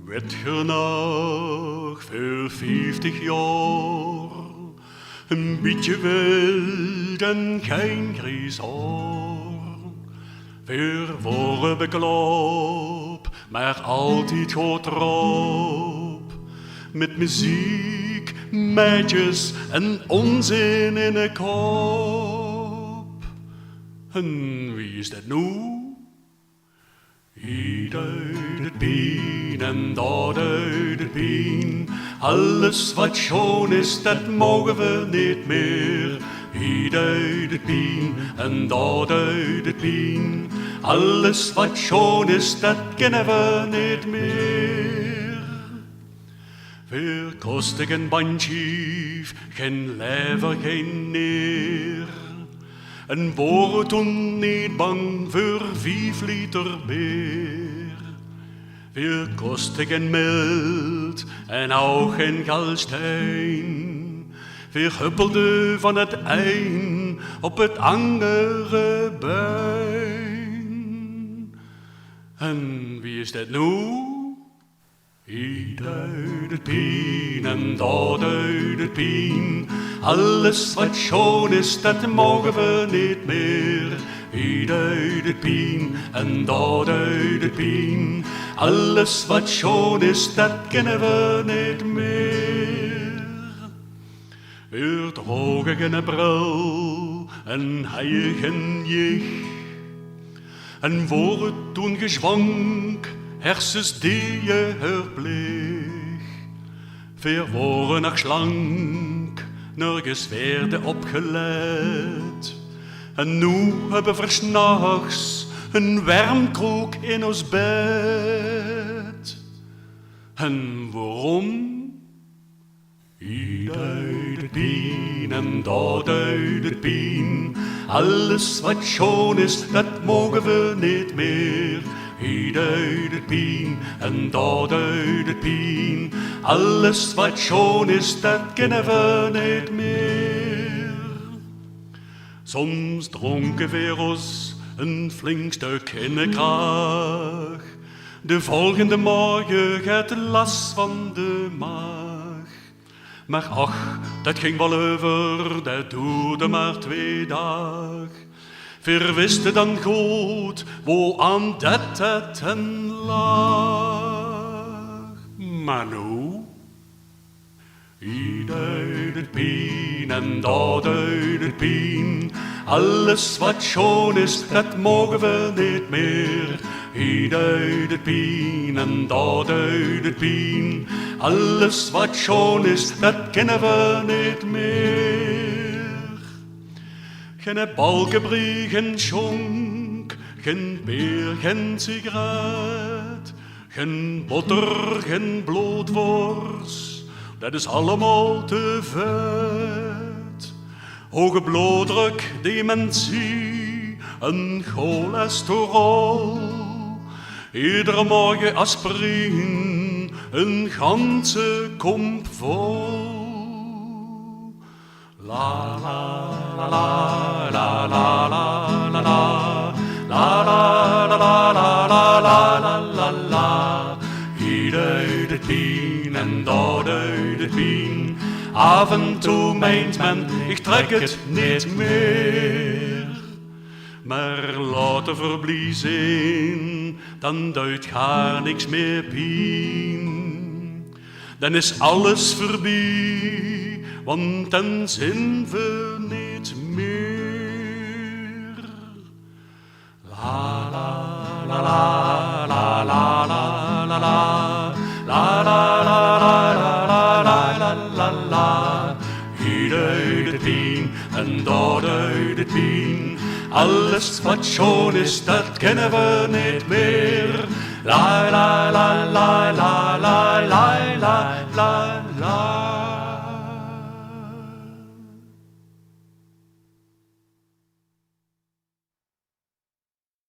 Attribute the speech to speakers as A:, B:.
A: Weet je nog, voor 50 jaar, een beetje wild en geen grijs haar. We worden beklopt, maar altijd goed erop. Met muziek, meisjes en onzin in de kop. En wie is dat nu? Hier uit het pien en dat uit het pien. Alles wat schoon is, dat mogen we niet meer. Hier uit het pien en dat uit het pien. Alles wat schoon is, dat kennen we niet meer. Weer kostig een bandjief, geen lever, geen neer. En worden toen niet bang voor 5 liter beer. Weer kostig en mild en ook geen galstein. Weer huppelde van het een op het andere been. En wie is dat nu? Hier uit het pien en dat uit het pien. Alles wat schoon is, dat mogen we niet meer. Hier uit het pien en dat uit het pien. Alles wat schoon is, dat kennen we niet meer. Weer drogen geen bril en hij geen jicht. En worden toen gezwank, hersens die je herpleeg. Weer worden nog slank, nergens werden opgelet. En nu hebben we 's nachts een warmkroek in ons bed. En waarom? Hier uit het pien en dat uit het pien. Alles wat schoon is, dat mogen we niet meer. Hier uit het pien en dat uit het pien. Alles wat schoon is, dat kennen we niet meer. Soms dronken we ons een flink stuk in de kraag. De volgende morgen gaat de last van de maag. Maar ach, dat ging wel over, dat duurde maar 2 dagen. We wisten dan goed, wo aan dat het en lag. Maar nu, hier uit het pien en dat uit het pien. Alles wat schoon is, dat mogen we niet meer. Hier uit het pien en dat uit het pien. Alles wat schoon is, dat kennen we niet meer. Geen balkenbrie, geen schonk, geen beer, geen sigaret. Geen boter, geen bloedworst, dat is allemaal te vet. Hoge bloeddruk, dementie, een cholesterol. Iedere morgen aspirine, een ganse komp vol. La la la la la la la la la la la la la la la la la. Hier uit het pien en dat uit het pien. Af en toe meent men, ik trek het niet meer. Maar laten verbliezen, dan duidt gaar niks meer pien. Dan is alles voorbij, want dan zijn we niet meer. La la la la la la la la la la la la la la la la. Hier uit het pien en dat uit het pien. Alles wat schoon is, dat kennen we niet meer. La la la la la.